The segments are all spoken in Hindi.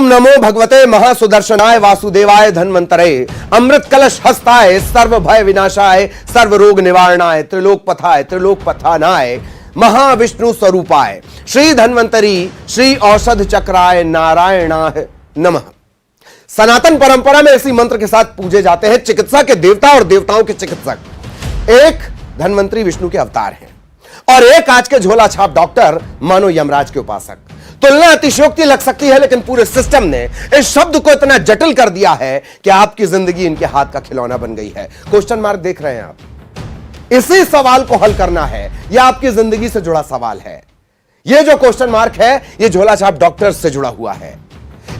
ओम नमो भगवते महासुदर्शनाय वासुदेवाय धन्वंतरे अमृत कलश हस्ताय सर्व भय विनाशाय सर्व रोग निवारणाय त्रिलोक पथानाय महाविष्णु स्वरूपाय श्री धन्वंतरी श्री औषध चक्राय नारायणाय नमः। सनातन परंपरा में इसी मंत्र के साथ पूजे जाते हैं चिकित्सा के देवता और देवताओं के चिकित्सक। एक धन्वंतरी विष्णु के अवतार हैं और एक आज के झोला छाप डॉक्टर मानो यमराज के उपासक। तुलना अतिशयोक्ति लग सकती है, लेकिन पूरे सिस्टम ने इस शब्द को इतना जटिल कर दिया है कि आपकी जिंदगी इनके हाथ का खिलौना बन गई है। क्वेश्चन मार्क देख रहे हैं आप, इसी सवाल को हल करना है। यह आपकी जिंदगी से जुड़ा सवाल है। यह जो क्वेश्चन मार्क है, यह झोला छाप डॉक्टर्स से जुड़ा हुआ है।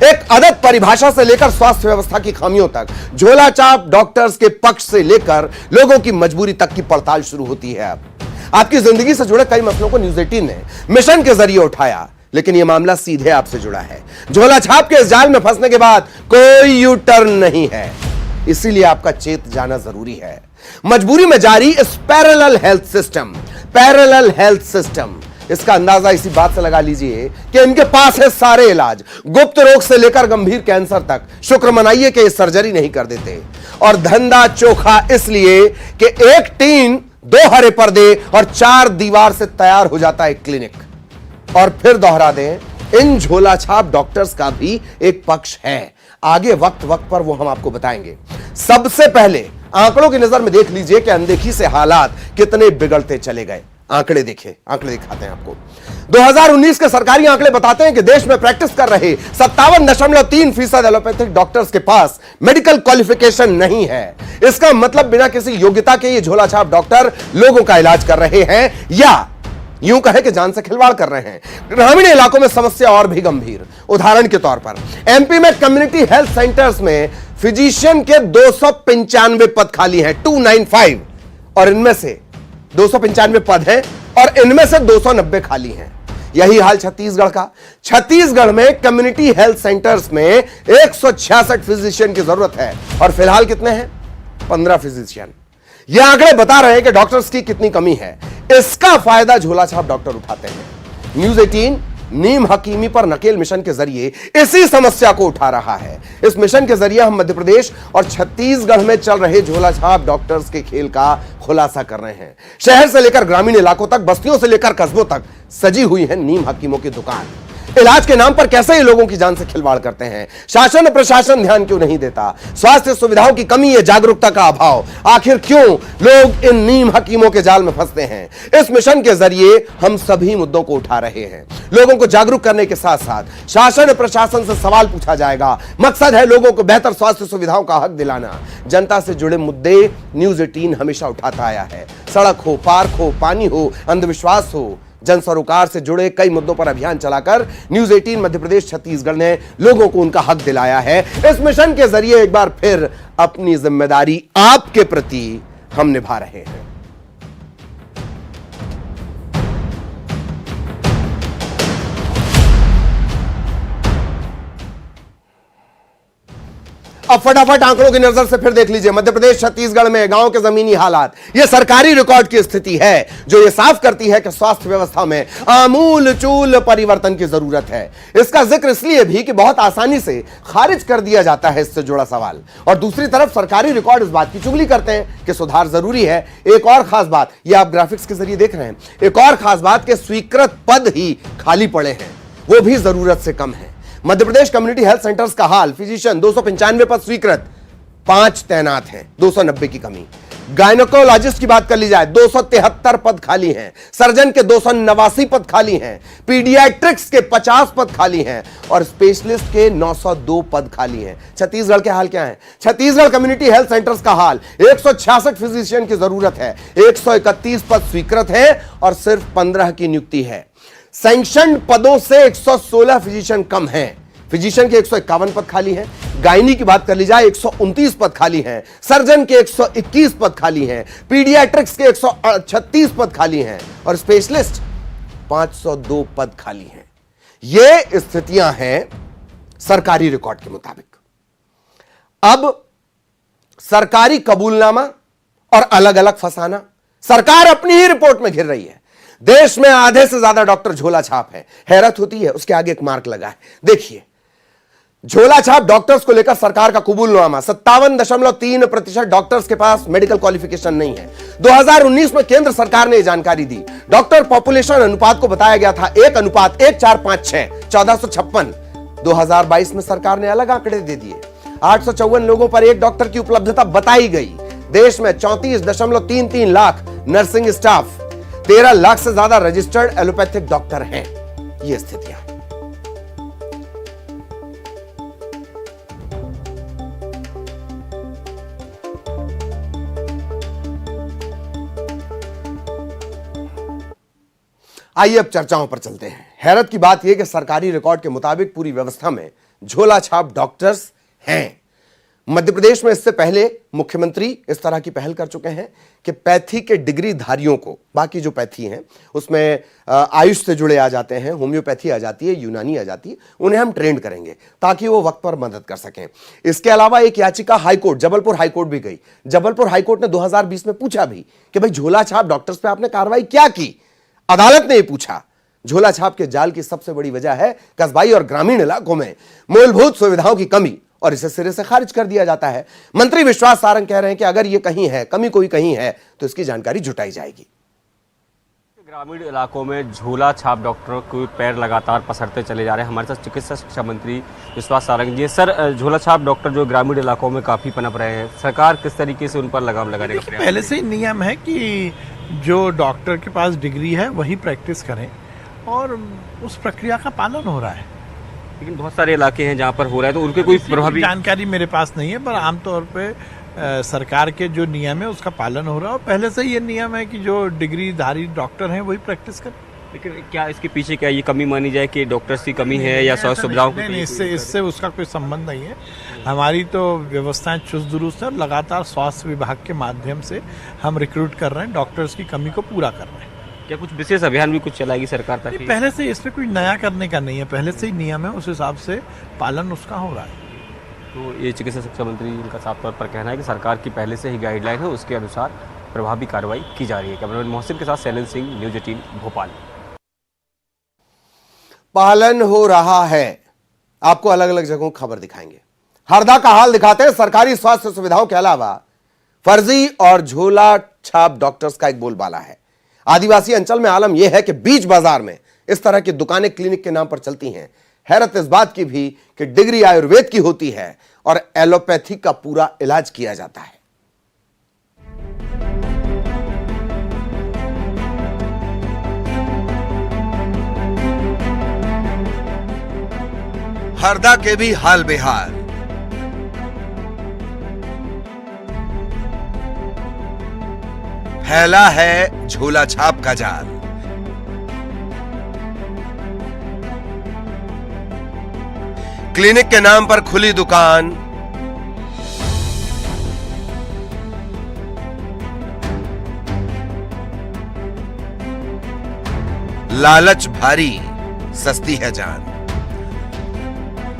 एक अदद परिभाषा से लेकर स्वास्थ्य व्यवस्था की खामियों तक, झोला छाप डॉक्टर्स के पक्ष से लेकर लोगों की मजबूरी तक की पड़ताल शुरू होती है। अब आपकी जिंदगी से जुड़े कई मसलों को न्यूज 18 ने मिशन के जरिए उठाया, लेकिन यह मामला सीधे आपसे जुड़ा है। झोला छाप के इस जाल में फंसने के बाद कोई यू टर्न नहीं है, इसीलिए आपका चेत जाना जरूरी है। मजबूरी में जारी इस पैरेलल हेल्थ सिस्टम, इसका अंदाजा इसी बात से लगा लीजिए कि इनके पास है सारे इलाज, गुप्त रोग से लेकर गंभीर कैंसर तक। शुक्र मनाइए कि सर्जरी नहीं कर देते। और धंधा चोखा इसलिए कि एक टीन, 2 हरे पर्दे और 4 दीवार से तैयार हो जाता है क्लिनिक। और फिर दोहरा दें, इन झोला छाप डॉक्टर्स का भी एक पक्ष है। आगे वक्त पर वो हम आपको बताएंगे। सबसे पहले आंकड़ों की नजर में देख लीजिए कि अनदेखी से हालात कितने बिगड़ते चले गए। आंकड़े दिखाते हैं आपको। 2019 के सरकारी आंकड़े बताते हैं कि देश में प्रैक्टिस कर रहे 57.3% एलोपैथिक डॉक्टर्स के पास मेडिकल क्वालिफिकेशन नहीं है। इसका मतलब बिना किसी योग्यता के ये झोला छाप डॉक्टर लोगों का इलाज कर रहे हैं, या यूं कहे कि जान से खिलवाड़ कर रहे हैं। ग्रामीण इलाकों में समस्या और भी गंभीर। उदाहरण के तौर पर एमपी में कम्युनिटी हेल्थ सेंटर्स में फिजिशियन के 295 पद खाली हैं, 295, और इनमें से 295 पद हैं और इनमें से 290 खाली हैं। यही हाल छत्तीसगढ़ का। छत्तीसगढ़ में कम्युनिटी हेल्थ सेंटर्स में 166 फिजिशियन की जरूरत है और फिलहाल कितने हैं? 15 फिजिशियन। यह आंकड़े बता रहे हैं कि डॉक्टर्स की कितनी कमी है। इसका फायदा झोला छाप डॉक्टर उठाते हैं। न्यूज 18 नीम हकीमी पर नकेल मिशन के जरिए इसी समस्या को उठा रहा है। इस मिशन के जरिए हम मध्य प्रदेश और छत्तीसगढ़ में चल रहे झोला छाप डॉक्टर्स के खेल का खुलासा कर रहे हैं। शहर से लेकर ग्रामीण इलाकों तक, बस्तियों से लेकर कस्बों तक सजी हुई है नीम हकीमों की दुकान। इलाज के नाम पर कैसे ये लोगों की जान से खिलवाड़ करते हैं। शासन प्रशासन ध्यान क्यों नहीं देता? स्वास्थ्य सुविधाओं की कमी है, जागरूकता का अभाव। आखिर क्यों लोग इन नीम हकीमों के जाल में फंसते हैं? इस मिशन के जरिए हम सभी मुद्दों को उठा रहे हैं। लोगों को जागरूक करने के साथ साथ शासन प्रशासन से सवाल पूछा जाएगा। मकसद है लोगों को बेहतर स्वास्थ्य सुविधाओं का हक दिलाना। जनता से जुड़े मुद्दे न्यूज 18 हमेशा उठाता आया है। सड़क हो, पार्क हो, पानी हो, अंधविश्वास हो, जन सरोकार से जुड़े कई मुद्दों पर अभियान चलाकर न्यूज 18 मध्य प्रदेश छत्तीसगढ़ ने लोगों को उनका हक दिलाया है। इस मिशन के जरिए एक बार फिर अपनी जिम्मेदारी आपके प्रति हम निभा रहे हैं। अब फटाफट आंकड़ों की नजर से फिर देख लीजिए। मध्य प्रदेश छत्तीसगढ़ में गांव के जमीनी हालात, यह सरकारी रिकॉर्ड की स्थिति है जो यह साफ करती है कि स्वास्थ्य व्यवस्था में आमूल चूल परिवर्तन की जरूरत है। इसका जिक्र इसलिए भी कि बहुत आसानी से खारिज कर दिया जाता है इससे जुड़ा सवाल, और दूसरी तरफ सरकारी रिकॉर्ड इस बात की चुगली करते हैं कि सुधार जरूरी है। एक और खास बात, यह आप ग्राफिक्स के जरिए देख रहे हैं, एक और खास बात कि स्वीकृत पद ही खाली पड़े हैं, वो भी जरूरत से कम है। Madhya Pradesh community health centres का हाल, फिजिशियन 295 पद स्वीकृत, 5 तैनात हैं, 290 की कमी। गायनेकोलॉजिस्ट की बात कर ली जाए, 273 पद खाली हैं। सर्जन के 289 पद खाली हैं। पीडियाट्रिक्स के 50 पद खाली हैं और स्पेशलिस्ट के 902 पद खाली हैं। छत्तीसगढ़ के हाल क्या है? छत्तीसगढ़ कम्युनिटी हेल्थ सेंटर्स का हाल, 166 फिजिशियन की जरूरत है, 131 पद स्वीकृत है और सिर्फ 15 की नियुक्ति है। सैंक्शन पदों से 116 फिजिशियन कम हैं। फिजिशियन के 151 पद खाली हैं। गायनी की बात कर ली जाए, 129 पद खाली हैं। सर्जन के 121 पद खाली हैं। पीडियाट्रिक्स के 136 पद खाली हैं और स्पेशलिस्ट 502 पद खाली हैं। ये स्थितियां हैं सरकारी रिकॉर्ड के मुताबिक। अब सरकारी कबूलनामा और अलग अलग फसाना, सरकार अपनी ही रिपोर्ट में घिर रही है। देश में आधे से ज्यादा डॉक्टर झोला छाप है। हैरत होती है, उसके आगे एक मार्क लगा है, देखिए। झोला छाप डॉक्टर्स को लेकर सरकार का कबूलनामा 57.3% डॉक्टर्स के पास मेडिकल क्वालिफिकेशन नहीं है। 2019 में केंद्र सरकार ने यह जानकारी दी। डॉक्टर पॉपुलेशन अनुपात को बताया गया था 1:1456, 1456। 2022 में सरकार ने अलग आंकड़े दे दिए। 854 लोगों पर एक डॉक्टर की उपलब्धता बताई गई। देश में 34.33 लाख नर्सिंग स्टाफ, 13 लाख से ज्यादा रजिस्टर्ड एलोपैथिक डॉक्टर हैं। ये स्थितियां आइए अब चर्चाओं पर चलते हैं। हैरत की बात यह कि सरकारी रिकॉर्ड के मुताबिक पूरी व्यवस्था में झोला छाप डॉक्टर्स हैं। मध्य प्रदेश में इससे पहले मुख्यमंत्री इस तरह की पहल कर चुके हैं कि पैथी के डिग्री धारियों को, बाकी जो पैथी हैं उसमें आयुष से जुड़े आ जाते हैं, होम्योपैथी आ जाती है, यूनानी आ जाती है, उन्हें हम ट्रेंड करेंगे ताकि वो वक्त पर मदद कर सकें। इसके अलावा एक याचिका हाईकोर्ट, जबलपुर हाईकोर्ट भी गई। जबलपुर हाईकोर्ट ने 2020 में पूछा भी कि भाई झोला छाप डॉक्टर्स पे आपने कार्रवाई क्या की। अदालत ने यह पूछा। झोला छाप के जाल की सबसे बड़ी वजह है कस्बाई और ग्रामीण इलाकों में मूलभूत सुविधाओं की कमी, और इसे सिरे से खारिज कर दिया जाता है। मंत्री विश्वास सारंग कह रहे हैं कि अगर यह कहीं है, कमी कोई कहीं है, तो इसकी जानकारी जुटाई जाएगी। ग्रामीण इलाकों में झोला छाप डॉक्टरों के पैर लगातार पसरते चले जा रहे हैं। हमारे साथ चिकित्सा शिक्षा मंत्री विश्वास सारंग जी। सर, झोला छाप डॉक्टर जो ग्रामीण इलाकों में काफ़ी पनप रहे हैं, सरकार किस तरीके से उन पर लगाम लगाने का प्रयास? पहले से ही नियम है कि जो डॉक्टर के पास डिग्री है वही प्रैक्टिस करें, और उस प्रक्रिया का पालन हो रहा है। लेकिन बहुत सारे इलाके हैं जहाँ पर हो रहा है, तो उनके कोई प्रभावी जानकारी मेरे पास नहीं है, पर आमतौर पे सरकार के जो नियम है उसका पालन हो रहा है। और पहले से ये नियम है कि जो डिग्रीधारी डॉक्टर हैं वही प्रैक्टिस करें। लेकिन क्या इसके पीछे क्या ये कमी मानी जाए कि डॉक्टर्स की कमी है या स्वास्थ्य सुविधाओं की? नहीं, इससे उसका कोई संबंध नहीं है। हमारी तो व्यवस्थाएं चुस्त दुरुस्त है और लगातार स्वास्थ्य विभाग के माध्यम से हम रिक्रूट कर रहे हैं, डॉक्टर्स की कमी को पूरा कर रहे हैं। क्या कुछ विशेष अभियान भी कुछ चलाएगी सरकार ताकि? पहले से इसमें कोई नया करने का नहीं है, पहले से ही नियम है, उस हिसाब से पालन उसका हो रहा है। तो ये चिकित्सा शिक्षा मंत्री इनका साफ तौर पर कहना है कि सरकार की पहले से ही गाइडलाइन है, उसके अनुसार प्रभावी कार्रवाई की जा रही है। कैमरामैन मोहसिन के साथ शैलेंद्र सिंह, न्यूज 18 भोपाल। पालन हो रहा है। आपको अलग अलग जगहों खबर दिखाएंगे। हरदा का हाल दिखाते हैं। सरकारी स्वास्थ्य सुविधाओं के अलावा फर्जी और झोला छाप डॉक्टर्स का एक बोलबाला है। आदिवासी अंचल में आलम यह है कि बीच बाजार में इस तरह की दुकानें क्लिनिक के नाम पर चलती हैं। हैरत इस बात की भी कि डिग्री आयुर्वेद की होती है और एलोपैथी का पूरा इलाज किया जाता है। हरदा के भी हाल बेहाल। फैला है झोला छाप का जाल। क्लिनिक के नाम पर खुली दुकान, लालच भारी, सस्ती है जान।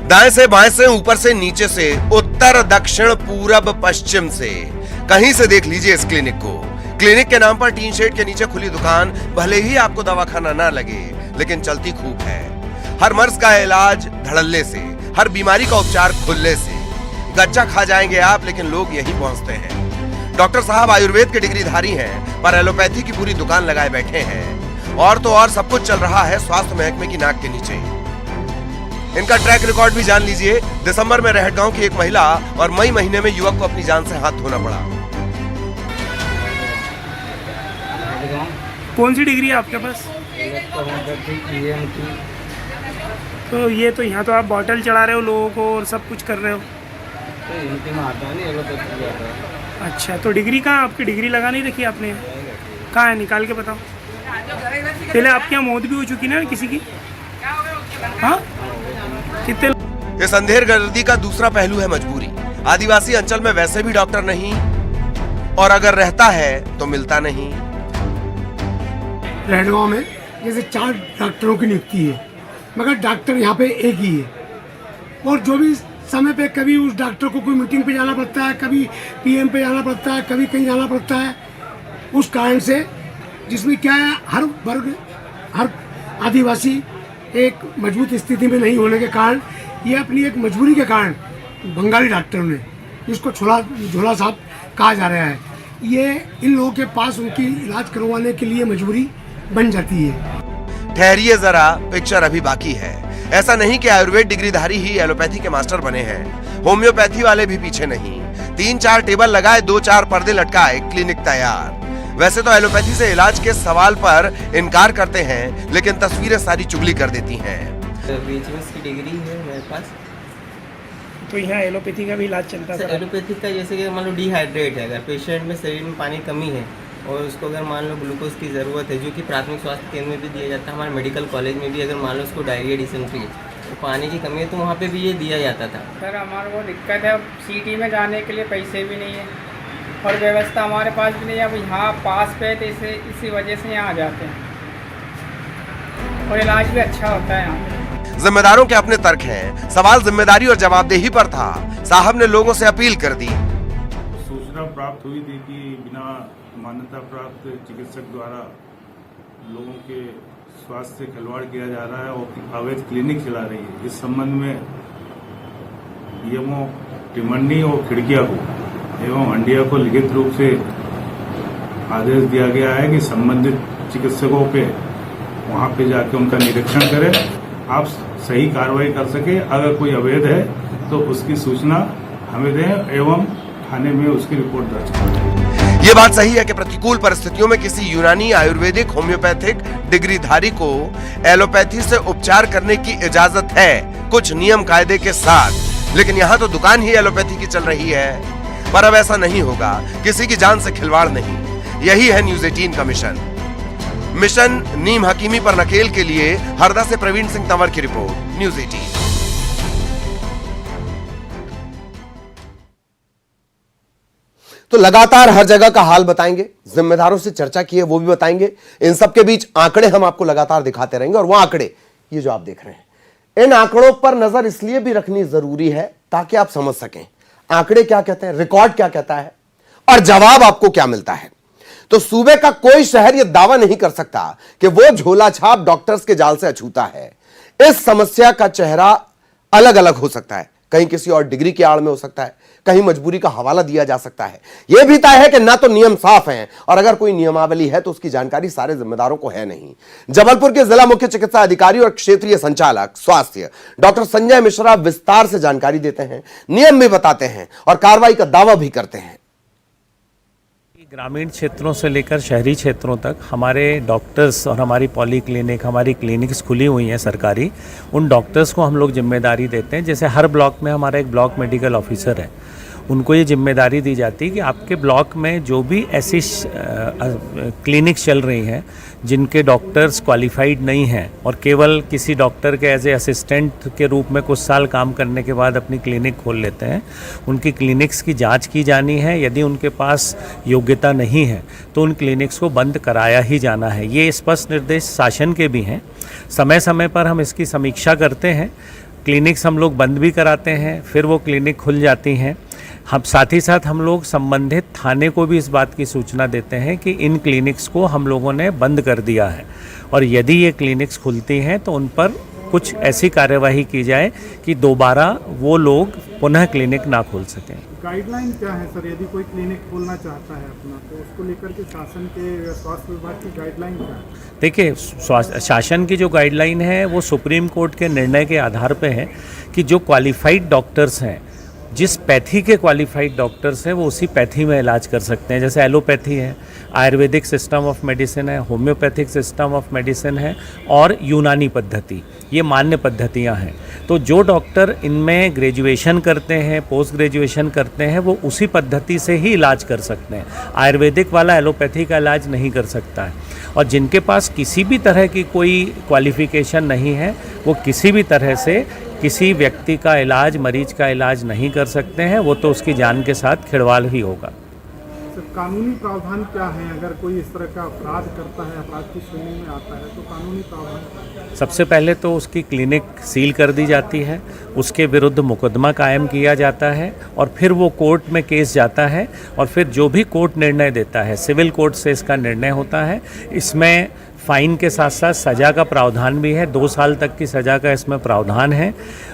दाएं से बाएं से, ऊपर से नीचे से, उत्तर दक्षिण पूरब पश्चिम से, कहीं से देख लीजिए इस क्लिनिक को। क्लिनिक के नाम पर टीन शेड के नीचे खुली दुकान, भले ही आपको दवाखाना ना लगे, लेकिन चलती खूब है। हर मर्ज का इलाज धड़ल्ले से, हर बीमारी का उपचार खुले से। गच्चा खा जाएंगे आप, लेकिन लोग यहीं पहुंचते हैं। डॉक्टर साहब आयुर्वेद के डिग्रीधारी हैं, पर एलोपैथी की पूरी दुकान लगाए बैठे हैं। और तो और सब कुछ चल रहा है स्वास्थ्य महकमे की नाक के नीचे। इनका ट्रैक रिकॉर्ड भी जान लीजिए। दिसंबर में रहटगांव की एक महिला और मई महीने में युवक को अपनी जान से हाथ धोना पड़ा। कौन सी डिग्री है आपके पास? तो ये तो यहाँ तो आप बॉटल चढ़ा रहे हो लोगों को और सब कुछ कर रहे हो। अच्छा, तो डिग्री कहाँ? आपकी डिग्री लगा नहीं रखी आपने? कहाँ है, निकाल के बताओ। पहले आपके यहाँ मौत भी हो चुकी ना किसी की? हाँ, कितने? इस अंधेर गर्दी का दूसरा पहलू है मजबूरी। आदिवासी अंचल में वैसे भी डॉक्टर नहीं, और अगर रहता है तो मिलता नहीं। रहटगांव में जैसे 4 डॉक्टरों की नियुक्ति है, मगर डॉक्टर यहाँ पे एक ही है। और जो भी समय पे कभी उस डॉक्टर को कोई मीटिंग पे जाना पड़ता है, कभी पीएम पे जाना पड़ता है, कभी कहीं जाना पड़ता है। उस कारण से जिसमें क्या है, हर वर्ग, हर आदिवासी एक मजबूत स्थिति में नहीं होने के कारण ये अपनी एक मजबूरी के कारण बंगाली डॉक्टरों ने, जिसको झोला साहब कहा जा रहा है, ये इन लोगों के पास उनकी इलाज करवाने के लिए मजबूरी बन जाती है। ठहरिए जरा, पिक्चर अभी बाकी है। ऐसा नहीं कि आयुर्वेद डिग्रीधारी ही एलोपैथी के मास्टर बने हैं, होम्योपैथी वाले भी पीछे नहीं। 3-4 टेबल लगाए, 2-4 पर्दे लटकाए, क्लिनिक तैयार। वैसे तो एलोपैथी से इलाज के सवाल पर इनकार करते हैं, लेकिन तस्वीरें सारी चुगली कर देती हैं। बीएचएमएस की डिग्री है मेरे पास। तो यहाँ एलोपैथी का भी इलाज चलता है? एलोपैथी का जैसे कि मान लो डिहाइड्रेट है, अगर पेशेंट में शरीर में पानी कमी है और उसको अगर मान लो ग्लूकोज की ज़रूरत है, जो कि प्राथमिक स्वास्थ्य केंद्र में भी दिया जाता है, हमारे मेडिकल कॉलेज में भी अगर मान लो उसको डायरिया डिसेंट्री तो पानी की कमी है तो वहाँ पे भी ये दिया जाता था। सर हमारे को दिक्कत है, सिटी में जाने के लिए पैसे भी नहीं है और व्यवस्था हमारे पास भी नहीं है। अब यहाँ पास पे तो इसी वजह से यहाँ आ जाते हैं और इलाज भी अच्छा होता है यहाँ पे। जिम्मेदारों के अपने तर्क हैं। सवाल जिम्मेदारी और जवाबदेही पर था। साहब ने लोगों से अपील कर दी। सूचना प्राप्त हुई थी कि बिना मान्यता प्राप्त चिकित्सक द्वारा लोगों के स्वास्थ्य से खिलवाड़ किया जा रहा है और अवैध क्लिनिक चला रही है। इस संबंध में डीएमओ टिमंडी और खिड़किया को एवं हंडिया को लिखित रूप से आदेश दिया गया है कि संबंधित चिकित्सकों पे वहां पे जाके उनका निरीक्षण करें, आप सही कार्रवाई कर सके। अगर कोई अवैध है तो उसकी सूचना हमें दें एवं थाने में उसकी रिपोर्ट दर्ज करें। ये बात सही है कि प्रतिकूल परिस्थितियों में किसी यूनानी, आयुर्वेदिक, होम्योपैथिक डिग्रीधारी को एलोपैथी से उपचार करने की इजाजत है, कुछ नियम कायदे के साथ। लेकिन यहाँ तो दुकान ही एलोपैथी की चल रही है। पर अब ऐसा नहीं होगा, किसी की जान से खिलवाड़ नहीं। यही है न्यूज 18 का मिशन नीम हकीमी पर नकेल के लिए हरदा से प्रवीण सिंह तंवर की रिपोर्ट, न्यूज 18। तो लगातार हर जगह का हाल बताएंगे, जिम्मेदारों से चर्चा की है वो भी बताएंगे। इन सब के बीच आंकड़े हम आपको लगातार दिखाते रहेंगे। और वो आंकड़े, ये जो आप देख रहे हैं, इन आंकड़ों पर नजर इसलिए भी रखनी जरूरी है ताकि आप समझ सकें आंकड़े क्या कहते हैं, रिकॉर्ड क्या कहता है और जवाब आपको क्या मिलता है। तो सूबे का कोई शहर यह दावा नहीं कर सकता कि वो झोला छाप डॉक्टर्स के जाल से अछूता है। इस समस्या का चेहरा अलग अलग हो सकता है, कहीं किसी और डिग्री की आड़ में हो सकता है, कहीं मजबूरी का हवाला दिया जा सकता है। यह भी तय है कि ना तो नियम साफ हैं और अगर कोई नियमावली है तो उसकी जानकारी सारे जिम्मेदारों को है नहीं। जबलपुर के जिला मुख्य चिकित्सा अधिकारी और क्षेत्रीय संचालक स्वास्थ्य डॉक्टर संजय मिश्रा विस्तार से जानकारी देते हैं, नियम भी बताते हैं और कार्रवाई का दावा भी करते हैं। ग्रामीण क्षेत्रों से लेकर शहरी क्षेत्रों तक हमारे डॉक्टर्स और हमारी पॉली क्लिनिक, हमारी क्लिनिक्स खुली हुई हैं सरकारी। उन डॉक्टर्स को हम लोग जिम्मेदारी देते हैं, जैसे हर ब्लॉक में हमारा एक ब्लॉक मेडिकल ऑफिसर है, उनको ये जिम्मेदारी दी जाती है कि आपके ब्लॉक में जो भी ऐसी क्लिनिक्स चल रही हैं जिनके डॉक्टर्स क्वालिफाइड नहीं हैं और केवल किसी डॉक्टर के एज ए असिस्टेंट के रूप में कुछ साल काम करने के बाद अपनी क्लिनिक खोल लेते हैं, उनकी क्लिनिक्स की जांच की जानी है। यदि उनके पास योग्यता नहीं है तो उन क्लिनिक्स को बंद कराया ही जाना है। ये स्पष्ट निर्देश शासन के भी हैं। समय समय पर हम इसकी समीक्षा करते हैं। क्लिनिक्स हम लोग बंद भी कराते हैं, फिर वो क्लिनिक खुल जाती हैं। हम साथ ही साथ हम लोग संबंधित थाने को भी इस बात की सूचना देते हैं कि इन क्लिनिक्स को हम लोगों ने बंद कर दिया है और यदि ये क्लिनिक्स खुलती हैं तो उन पर कुछ ऐसी कार्यवाही की जाए कि दोबारा वो लोग पुनः क्लिनिक ना खोल सकें। गाइडलाइन क्या है सर, यदि कोई क्लिनिक खोलना चाहता है अपना तो उसको लेकर के शासन के स्वास्थ्य विभाग की गाइडलाइन क्या है? देखिए, शासन की जो गाइडलाइन है वो सुप्रीम कोर्ट के निर्णय के आधार पे है कि जो क्वालिफाइड डॉक्टर्स हैं, जिस पैथी के क्वालिफाइड डॉक्टर्स हैं वो उसी पैथी में इलाज कर सकते हैं। जैसे एलोपैथी है, आयुर्वेदिक सिस्टम ऑफ मेडिसिन है, होम्योपैथिक सिस्टम ऑफ मेडिसिन है और यूनानी पद्धति, ये मान्य पद्धतियां हैं। तो जो डॉक्टर इनमें ग्रेजुएशन करते हैं, पोस्ट ग्रेजुएशन करते हैं, वो उसी पद्धति से ही इलाज कर सकते हैं। आयुर्वेदिक वाला एलोपैथी का इलाज नहीं कर सकता है। और जिनके पास किसी भी तरह की कोई क्वालिफिकेशन नहीं है वो किसी भी तरह से किसी व्यक्ति का इलाज, मरीज का इलाज नहीं कर सकते हैं। वो तो उसकी जान के साथ खिलवाड़ ही होगा। कानूनी प्रावधान क्या है? अगर कोई इस तरह का अपराध करता है, अपराध की श्रेणी में आता है, तो कानूनी प्रावधान क्या है? सबसे पहले तो उसकी क्लिनिक सील कर दी जाती है, उसके विरुद्ध मुकदमा कायम किया जाता है और फिर वो कोर्ट में केस जाता है और फिर जो भी कोर्ट निर्णय देता है, सिविल कोर्ट से इसका निर्णय होता है। इसमें फाइन के साथ साथ सज़ा का प्रावधान भी है, 2 साल तक की सज़ा का इसमें प्रावधान है।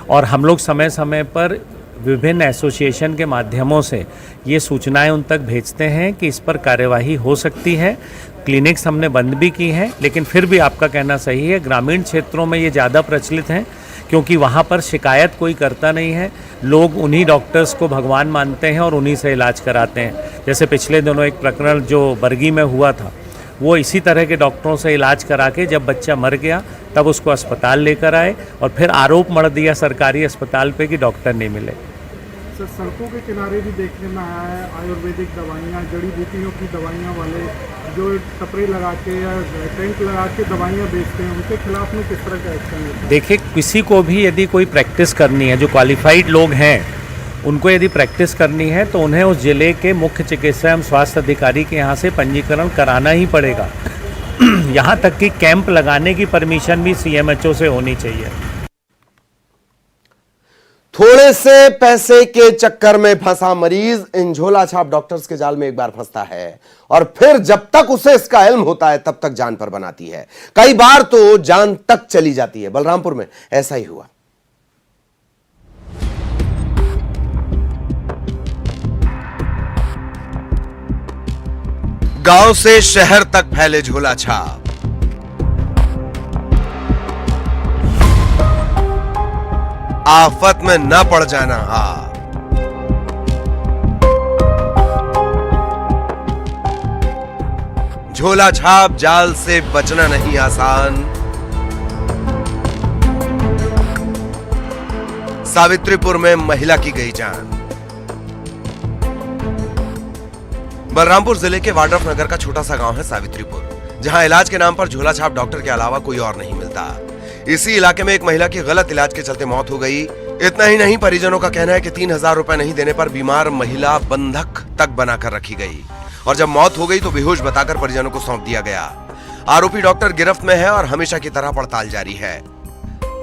और हम लोग समय समय पर विभिन्न एसोसिएशन के माध्यमों से ये सूचनाएं उन तक भेजते हैं कि इस पर कार्यवाही हो सकती है। क्लिनिक्स हमने बंद भी की हैं, लेकिन फिर भी आपका कहना सही है, ग्रामीण क्षेत्रों में ये ज़्यादा प्रचलित हैं क्योंकि वहाँ पर शिकायत कोई करता नहीं है। लोग उन्हीं डॉक्टर्स को भगवान मानते हैं और उन्हीं से इलाज कराते हैं। जैसे पिछले दिनों एक प्रकरण जो बरगी में हुआ था, वो इसी तरह के डॉक्टरों से इलाज करा के जब बच्चा मर गया तब उसको अस्पताल लेकर आए और फिर आरोप मढ़ दिया सरकारी अस्पताल पे कि डॉक्टर नहीं मिले। सर, सड़कों के किनारे भी देखने में आया है आयुर्वेदिक दवाइयाँ, जड़ी बूटियों की दवाइयाँ वाले जो टपरी लगा के या टेंट लगा के दवाइयाँ बेचते हैं, उनके खिलाफ में किस तरह का एक्शन लेते हैं? देखिए, किसी को भी यदि कोई प्रैक्टिस करनी है, जो क्वालिफाइड लोग हैं उनको यदि प्रैक्टिस करनी है तो उन्हें उस जिले के मुख्य चिकित्सा एवं स्वास्थ्य अधिकारी के यहाँ से पंजीकरण कराना ही पड़ेगा। यहाँ तक कि कैंप लगाने की परमिशन भी सीएमएचओ से होनी चाहिए। थोड़े से पैसे के चक्कर में फंसा मरीज इन झोला छाप डॉक्टर्स के जाल में एक बार फंसता है और फिर जब तक उसे इसका इल्म होता है तब तक जान पर बनाती है, कई बार तो जान तक चली जाती है। बलरामपुर में ऐसा ही हुआ। गांव से शहर तक फैले झोला छाप, आफत में न पड़ जाना आप। झोला छाप जाल से बचना नहीं आसान। सावित्रीपुर में महिला की गई जान। बलरामपुर जिले के वाड्रफ नगर का छोटा सा गांव है सावित्रीपुर, जहां इलाज के नाम पर झोला छाप डॉक्टर के अलावा कोई और नहीं मिलता। इसी इलाके में एक महिला की गलत इलाज के चलते मौत हो गई। इतना ही नहीं, परिजनों का कहना है कि 3000 रुपए नहीं देने पर बीमार महिला बंधक तक बनाकर रखी गई और जब मौत हो गई तो बेहोश बताकर परिजनों को सौंप दिया गया। आरोपी डॉक्टर गिरफ्त में है और हमेशा की तरह पड़ताल जारी है।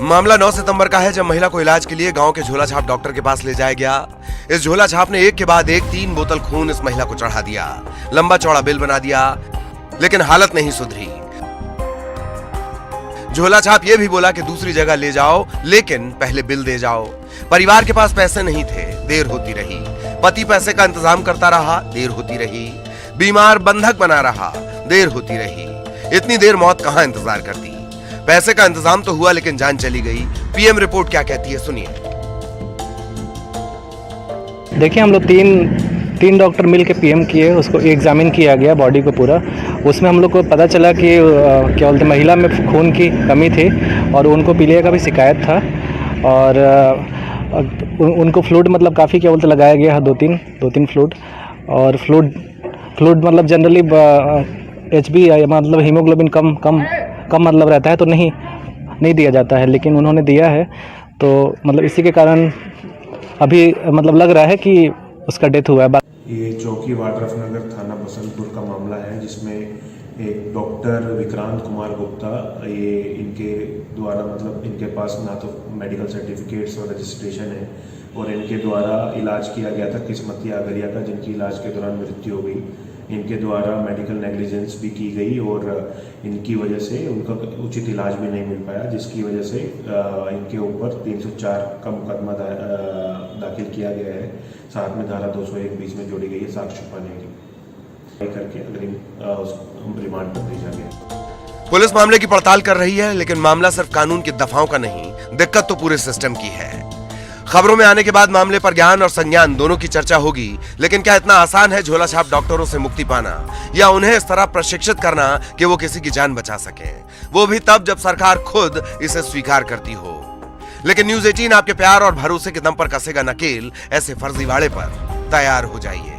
मामला 9 सितंबर का है, जब महिला को इलाज के लिए गांव के झोला छाप डॉक्टर के पास ले जाया गया। इस झोला छाप ने एक के बाद एक 3 बोतल खून इस महिला को चढ़ा दिया, लंबा चौड़ा बिल बना दिया, लेकिन हालत नहीं सुधरी। झोला छाप ये भी बोला कि दूसरी जगह ले जाओ, लेकिन पहले बिल दे जाओ। परिवार के पास पैसे नहीं थे, देर होती रही। पति पैसे का इंतजाम करता रहा, देर होती रही। बीमार बंधक बना रहा, देर होती रही। इतनी देर मौत कहां इंतजार करती। पैसे का इंतजाम तो हुआ लेकिन जान चली गई। पीएम रिपोर्ट क्या कहती है, सुनिए। देखिए, हम लोग तीन डॉक्टर मिल के पीएम किए, उसको एग्जामिन किया गया बॉडी को पूरा। उसमें हम लोग को पता चला कि क्या बोलते महिला में खून की कमी थी और उनको पीलिया का भी शिकायत था और उनको फ्लूइड मतलब काफ़ी क्या बोलते लगाया गया है, 2-3 फ्लूइड। और फ्लूइड मतलब जनरली HB मतलब हीमोग्लोबिन कम मतलब रहता है तो नहीं दिया जाता है, लेकिन उन्होंने दिया है तो मतलब इसी के कारण अभी मतलब लग रहा है कि उसका डेथ हुआ है। ये चौकी वाड्रफ नगर थाना बसंतपुर का मामला है, जिसमें एक डॉक्टर विक्रांत कुमार गुप्ता, ये इनके द्वारा मतलब इनके पास ना तो मेडिकल सर्टिफिकेट्स और रजिस्ट्रेशन है और इनके द्वारा इलाज किया गया था किस्मती आगरिया का, जिनकी इलाज के दौरान मृत्यु हो गई। इनके द्वारा मेडिकल नेग्लिजेंस भी की गई और इनकी वजह से उनका उचित इलाज भी नहीं मिल पाया, जिसकी वजह से इनके ऊपर 304 का मुकदमा दाखिल किया गया है। साथ में धारा 201 बीच में जोड़ी गई है साक्ष्य छुपाने की करके अग्रिम रिमांड पर भेजा गया। पुलिस मामले की पड़ताल कर रही है, लेकिन मामला सिर्फ कानून की दफाओं का नहीं, दिक्कत तो पूरे सिस्टम की है। खबरों में आने के बाद मामले पर ज्ञान और संज्ञान दोनों की चर्चा होगी, लेकिन क्या इतना आसान है झोला छाप डॉक्टरों से मुक्ति पाना या उन्हें इस तरह प्रशिक्षित करना कि वो किसी की जान बचा सके? वो भी तब जब सरकार खुद इसे स्वीकार करती हो। लेकिन न्यूज़ 18 आपके प्यार और भरोसे के दम पर कसेगा नकेल ऐसे फर्जीवाड़े पर तैयार हो जाइए।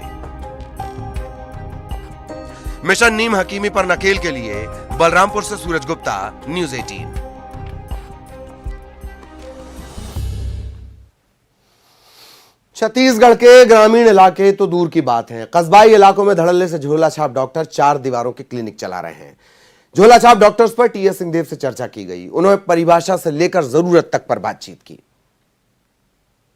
मिशन नीम हकीमी पर नकेल के लिए बलरामपुर से सूरज गुप्ता, न्यूज़ 18। छत्तीसगढ़ के ग्रामीण इलाके तो दूर की बात है, कस्बाई इलाकों में धड़ल्ले से झोला छाप डॉक्टर 4 दीवारों के क्लिनिक चला रहे हैं। झोला छाप डॉक्टर्स पर टीएस सिंहदेव से चर्चा की गई। उन्होंने परिभाषा से लेकर जरूरत तक पर बातचीत की।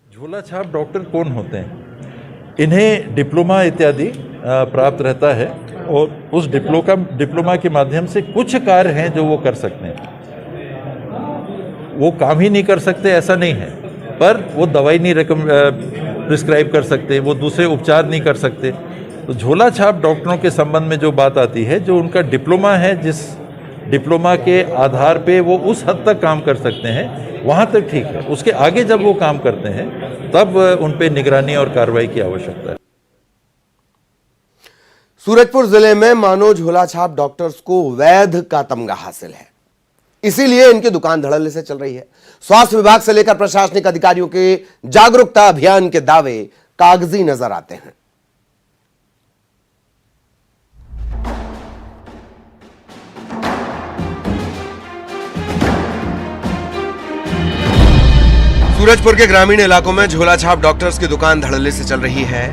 झोला छाप डॉक्टर कौन होते हैं? इन्हें डिप्लोमा इत्यादि प्राप्त रहता है और उस डिप्लोमा के माध्यम से कुछ कार्य हैं जो वो कर सकते हैं। वो काम ही नहीं कर सकते ऐसा नहीं है, पर वो दवाई नहीं प्रिस्क्राइब कर सकते, वो दूसरे उपचार नहीं कर सकते। तो झोला छाप डॉक्टरों के संबंध में जो बात आती है, जो उनका डिप्लोमा है, जिस डिप्लोमा के आधार पे वो उस हद तक काम कर सकते हैं, वहाँ तक ठीक है। उसके आगे जब वो काम करते हैं तब उन पे निगरानी और कार्रवाई की आवश्यकता है। सूरजपुर जिले में मानो झोला छाप डॉक्टर्स को वैध का तमगा हासिल है, इसीलिए इनकी दुकान धड़ल्ले से चल रही है। स्वास्थ्य विभाग से लेकर प्रशासनिक अधिकारियों के जागरूकता अभियान के दावे कागजी नजर आते हैं। सूरजपुर के ग्रामीण इलाकों में झोला छाप डॉक्टर्स की दुकान धड़ल्ले से चल रही है।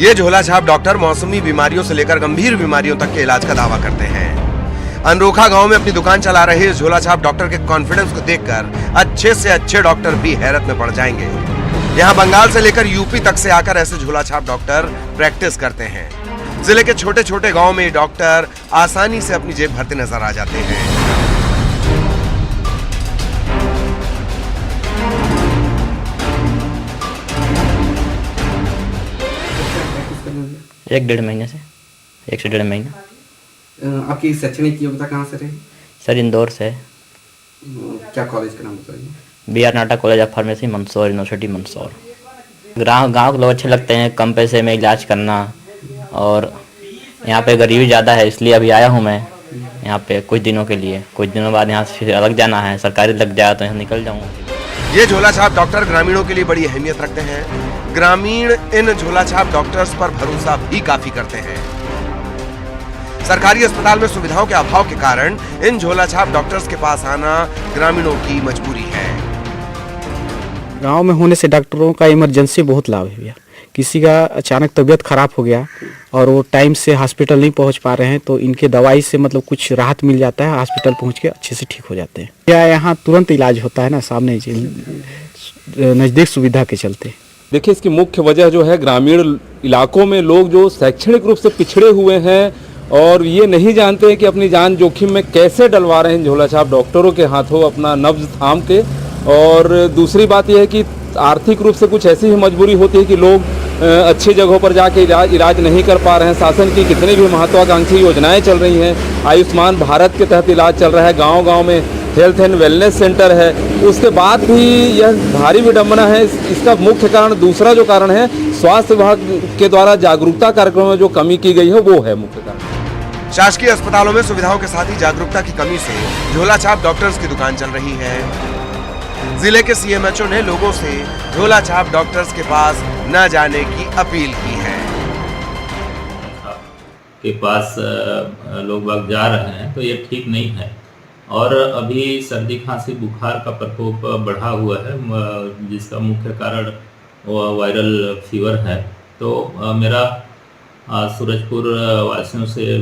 ये झोला छाप डॉक्टर मौसमी बीमारियों से लेकर गंभीर बीमारियों तक के इलाज का दावा करते हैं। अनरोखा गांव में अपनी दुकान चला रहे इस झोला छाप डॉक्टर के कॉन्फिडेंस को देखकर अच्छे से अच्छे डॉक्टर भी हैरत में पड़ जाएंगे। यहां बंगाल से लेकर यूपी तक से आकर ऐसे झोला छाप डॉक्टर प्रैक्टिस करते हैं। जिले के छोटे छोटे गाँव में डॉक्टर आसानी से अपनी जेब भरते नजर आ जाते हैं। एक डेढ़ महीने से 1 से 1.5 महीना। आपकी शैक्षणिक योग्यता कहाँ से रही? सर इंदौर से। क्या कॉलेज का नाम बताइए? BR Nahata college of pharmacy Mandsaur, university Mandsaur. गाँव के लोग अच्छे लगते हैं, कम पैसे में इलाज करना, और यहाँ पे गरीबी ज़्यादा है, इसलिए अभी आया हूँ मैं यहाँ पे कुछ दिनों के लिए। कुछ दिनों बाद यहाँ से फिर अलग जाना है, सरकारी लग जाए तो यहाँ निकल जाऊँगा। ये झोला छाप डॉक्टर ग्रामीणों के लिए बड़ी अहमियत रखते हैं। ग्रामीण इन झोला छाप डॉक्टर्स पर भरोसा भी काफी करते हैं। सरकारी अस्पताल में सुविधाओं के अभाव के कारण इन झोला छाप डॉक्टर्स के पास आना ग्रामीणों की मजबूरी है। गांव में होने से डॉक्टरों का इमरजेंसी बहुत लाभ है भैया। किसी का अचानक तबीयत खराब हो गया और वो टाइम से हॉस्पिटल नहीं पहुंच पा रहे हैं, तो इनके दवाई से मतलब कुछ राहत मिल जाता है, हॉस्पिटल पहुंच के अच्छे से ठीक हो जाते हैं। क्या यहाँ तुरंत इलाज होता है ना, सामने नज़दीक सुविधा के चलते। देखिए, इसकी मुख्य वजह जो है, ग्रामीण इलाकों में लोग जो शैक्षणिक रूप से पिछड़े हुए हैं और ये नहीं जानते हैं कि अपनी जान जोखिम में कैसे डलवा रहे हैं झोला छाप डॉक्टरों के हाथों अपना नब्ज थाम के। और दूसरी बात यह है कि आर्थिक रूप से कुछ ऐसी भी मजबूरी होती है कि लोग अच्छी जगहों पर जाके इलाज नहीं कर पा रहे हैं। शासन की कितनी भी महत्वाकांक्षी योजनाएं चल रही हैं, आयुष्मान भारत के तहत इलाज चल रहा है, गांव-गांव में हेल्थ एंड वेलनेस सेंटर है, उसके बाद भी यह भारी विडंबना है। इसका मुख्य कारण, दूसरा जो कारण है, स्वास्थ्य विभाग के द्वारा जागरूकता कार्यक्रम में जो कमी की गई है, वो है मुख्य कारण। शासकीय अस्पतालों में सुविधाओं के साथ ही जागरूकता की कमी से झोला छाप डॉक्टर्स की दुकान चल रही है। जिले के CMHO ने लोगों से झोला छाप डॉक्टर्स के पास न जाने की अपील की है। के पास लोग बाग जा रहे हैं तो ये ठीक नहीं है। और अभी सर्दी खांसी बुखार का प्रकोप बढ़ा हुआ है, जिसका मुख्य कारण वायरल फीवर है। तो मेरा सूरजपुर वासियों से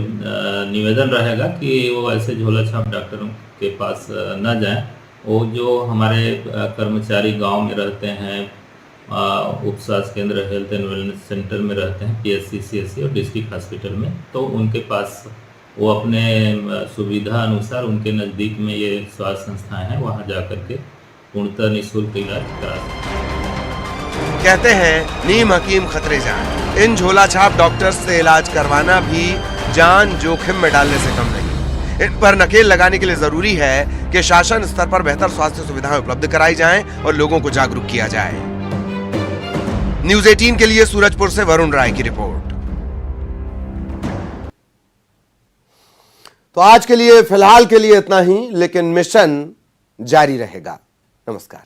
निवेदन रहेगा कि वो ऐसे झोला छाप डॉक्टरों के पास न जाएं। वो जो हमारे कर्मचारी गांव में रहते हैं, उप स्वास्थ्य केंद्र, हेल्थ एंड वेलनेस सेंटर में रहते हैं, PSC, CSC और डिस्ट्रिक्ट हॉस्पिटल में, तो उनके पास वो अपने सुविधा अनुसार उनके नज़दीक में ये स्वास्थ्य संस्थाएं हैं, वहाँ जा करके पूर्णतः निःशुल्क इलाज करा सकते हैं। कहते हैं नीम हकीम खतरे जान। इन झोला छाप डॉक्टर्स से इलाज करवाना भी जान जोखिम में डालने से कम नहीं। इन पर नकेल लगाने के लिए जरूरी है कि शासन स्तर पर बेहतर स्वास्थ्य सुविधाएं उपलब्ध कराई जाएं और लोगों को जागरूक किया जाए। न्यूज़ 18 के लिए सूरजपुर से वरुण राय की रिपोर्ट। तो आज के लिए फिलहाल के लिए इतना ही, लेकिन मिशन जारी रहेगा। नमस्कार।